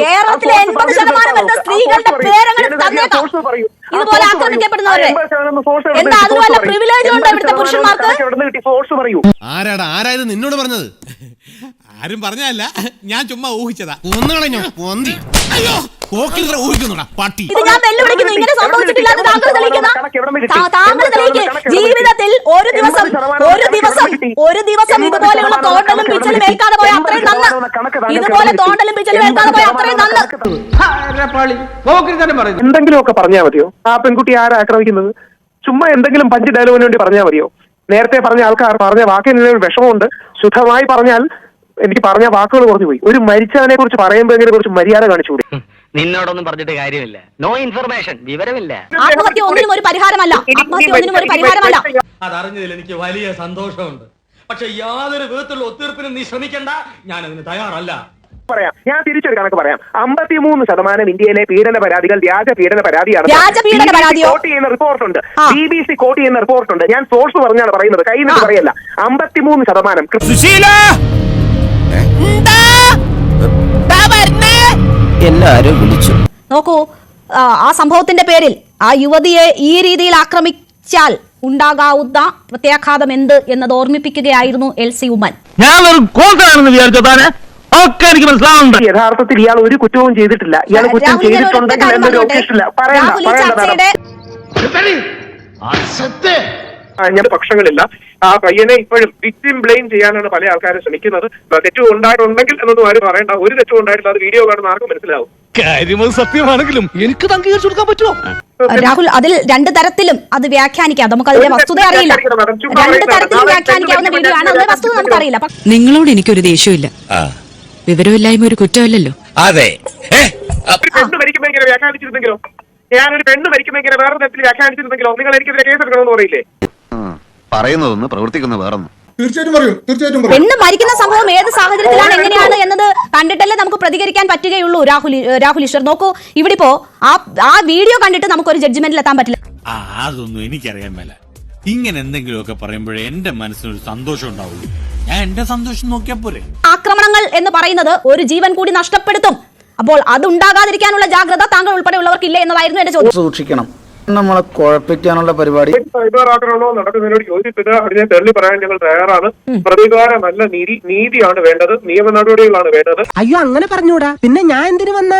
കേരളത്തിലെ 80% വരുന്ന സ്ത്രീകളുടെ പേരങ്ങൾ തന്നേക്കാം ഇതുപോലെ ആക്രമിക്കപ്പെടുന്നവരെ. എന്താ അതിന് വല്ല പ്രിവിലേജ് ഉണ്ടോ ഇവിടുത്തെ പുരുഷന്മാർക്ക്? ആരായത് നിന്നോട് പറഞ്ഞത്? ആരും പറഞ്ഞല്ല, ഞാൻ ചുമ്മാ ഊഹിച്ചതാ. ഒന്നുകളഞ്ഞോ പൊന്തി. അയ്യോ പട്ടി. ഇത് ഞാൻ വെല്ലുവിളിക്കുന്നു. ഇങ്ങനെ സംഭവിച്ചിട്ടില്ലാന്ന് താങ്കൾ തെളിയിക്കുന്ന താങ്കൾ തെളിയിക്കുക. ജീവിതത്തിൽ ഒരു ദിവസം ഇതുപോലെയുള്ള തോണ്ടലും പിച്ചലും ഏൽക്കാതെ പോയ അത്രയും നന്ന്. ഇതുപോലെ തോണ്ടലും പിച്ചലും ഏൽക്കാതെ പോയ അത്രയും നന്ന്. എന്തെങ്കിലുമൊക്കെ പറഞ്ഞാൽ മതിയോ? ആ പെൺകുട്ടി ആരാ ആക്രമിക്കുന്നത്? ചുമ്മാ എന്തെങ്കിലും പഞ്ച് ഡയലോഗിന് വേണ്ടി പറഞ്ഞാൽ മതിയോ? നേരത്തെ പറഞ്ഞ ആൾക്കാർ പറഞ്ഞ വാക്കിന് ഒരു വിഷമമുണ്ട്. ശുദ്ധമായി പറഞ്ഞാൽ എനിക്ക് പറഞ്ഞ വാക്കുകൾ കുറഞ്ഞു പോയി. ഒരു മരിച്ചവനെ കുറിച്ച് പറയുമ്പോൾ എങ്ങനെ കുറച്ച് മര്യാദ കാണിച്ചുകൂടി? നിന്നോടൊന്നും പറഞ്ഞിട്ട് കാര്യമില്ല. നോ ഇൻഫർമേഷൻ, വിവരമില്ല. ആത്മഹത്യ ഒന്നിനും ഒരു പരിഹാരമല്ല. അതറിഞ്ഞതിൽ എനിക്ക് വലിയ സന്തോഷമുണ്ട്. പക്ഷെ യാതൊരു വിധത്തിലുള്ള ഒത്തീർപ്പിനും നീ ശ്രമിക്കണ്ട, ഞാൻ അതിന് തയ്യാറല്ല. പറയാം, ഞാൻ തിരിച്ചൊരു കണക്ക് പറയാം. 53% ഇന്ത്യയിലെ പീഡന പരാതികൾ വ്യാജ പീഡന പരാതിയാണ്. കോട്ട് ചെയ്യുന്ന റിപ്പോർട്ടുണ്ട്, BBC കോട്ട് ചെയ്യുന്ന റിപ്പോർട്ടുണ്ട്. ഞാൻ സോഴ്സ് പറഞ്ഞാണ് പറയുന്നത്, കയ്യിൽ നിന്ന് പറയല്ല. 53%. എല്ലാരും വിളിച്ചു നോക്കൂ. ആ സംഭവത്തിന്റെ പേരിൽ ആ യുവതിയെ ഈ രീതിയിൽ ആക്രമിച്ചാൽ ഉണ്ടാകാവുന്ന പ്രത്യാഘാതം എന്ത് എന്നത് ഓർമ്മിപ്പിക്കുകയായിരുന്നു LC ഉമ്മൻ. യഥാർത്ഥത്തിൽ ഇയാൾ ഒരു കുറ്റവും ചെയ്തിട്ടില്ല. ഇയാൾ കുറ്റം ചെയ്തിട്ടുണ്ടെങ്കിൽ പക്ഷങ്ങളില്ല. ആ പയ്യനെ ഇപ്പോഴും വിക്ടിം ബ്ലെയിം ചെയ്യാനാണ് പല ആൾക്കാരും ശ്രമിക്കുന്നത്. തെറ്റു ഉണ്ടായിട്ടുണ്ടെങ്കിൽ എന്നൊന്നും ആരും പറയണ്ട. ഒരു തെറ്റും ഉണ്ടായിട്ടില്ല. അത് വീഡിയോ കാണുന്ന ആർക്കും മനസ്സിലാവും. സത്യമാണെങ്കിലും എനിക്ക് അംഗീകരിച്ചു കൊടുക്കാൻ പറ്റുമോ? രാഹുൽ, അതിൽ രണ്ട് തരത്തിലും അത് വ്യാഖ്യാനിക്കാം. നമുക്ക് അതിന്റെ വസ്തുത അറിയില്ല. രണ്ട് തരത്തിലും വ്യാഖ്യാനിക്കാവുന്ന വീഡിയോ ആണ്. അതിന്റെ വസ്തുത നമുക്കറിയില്ല. നിങ്ങളോട് എനിക്കൊരു ദേഷ്യമില്ല. വിവരമില്ലായ്മ ഒരു കുറ്റമല്ലല്ലോ. അതെ. പെണ്ണ് മരിക്കുമ്പോ ഇങ്ങനെ വ്യാഖ്യാനിച്ചിരുന്നെങ്കിലോ? ഞാനൊരു പെണ്ണ് മരിക്കുമ്പോ ഇങ്ങനെ വേറെ തരത്തിൽ വ്യാഖ്യാനിച്ചിരുന്നെങ്കിലോ? നിങ്ങൾ എനിക്കെതിരെ കേസ് എടുക്കണമെന്ന് പറയില്ലേ? പറയുന്നതൊന്ന് പ്രവർത്തിക്കുന്ന വേറൊന്നും. തീർച്ചയായിട്ടും പെണ്ണ് മരിക്കുന്ന സംഭവം ഏത് സാഹചര്യത്തിലാണ്, എങ്ങനെയാണ് എന്നത് കണ്ടിട്ടല്ലേ നമുക്ക് പ്രതികരിക്കാൻ പറ്റുകയുള്ളൂ. രാഹുൽ ഈശ്വർ, നോക്കൂ, ഇവിടെ ഇപ്പോ ആ വീഡിയോ കണ്ടിട്ട് നമുക്കൊരു ജഡ്ജ്മെന്റിൽ എത്താൻ പറ്റില്ല. അതൊന്നും എനിക്കറിയാൻ മേല. ഇങ്ങനെ എന്തെങ്കിലുമൊക്കെ പറയുമ്പോഴേ എന്റെ മനസ്സിനൊരു സന്തോഷം ഉണ്ടാവുള്ളൂ. ഞാൻ എന്റെ സന്തോഷം നോക്കിയാ പോരെ. ആക്രമണങ്ങൾ എന്ന് പറയുന്നത് ഒരു ജീവൻ കൂടി നഷ്ടപ്പെടുത്തും. അപ്പോൾ അത് ഉണ്ടാകാതിരിക്കാനുള്ള ജാഗ്രത താങ്കൾ ഉൾപ്പെടെയുള്ളവർക്കില്ല എന്നതായിരുന്നു എന്റെ ചോദ്യം. സൂക്ഷിക്കണം, നമ്മളെ കുഴപ്പിക്കാനുള്ള പരിപാടി. സൈബർ ആക്രമണമോ നടക്കുന്നതിനോട് യോജിപ്പിച്ച് അതിനെ തള്ളി പറയാൻ ഞങ്ങൾ തയ്യാറാണ്. പ്രതികാരമല്ല, നീതിയാണ് വേണ്ടത്. നിയമ നടപടികളാണ് വേണ്ടത്. അയ്യോ, അങ്ങനെ പറഞ്ഞൂടാ. പിന്നെ ഞാൻ എന്തിനു വന്ന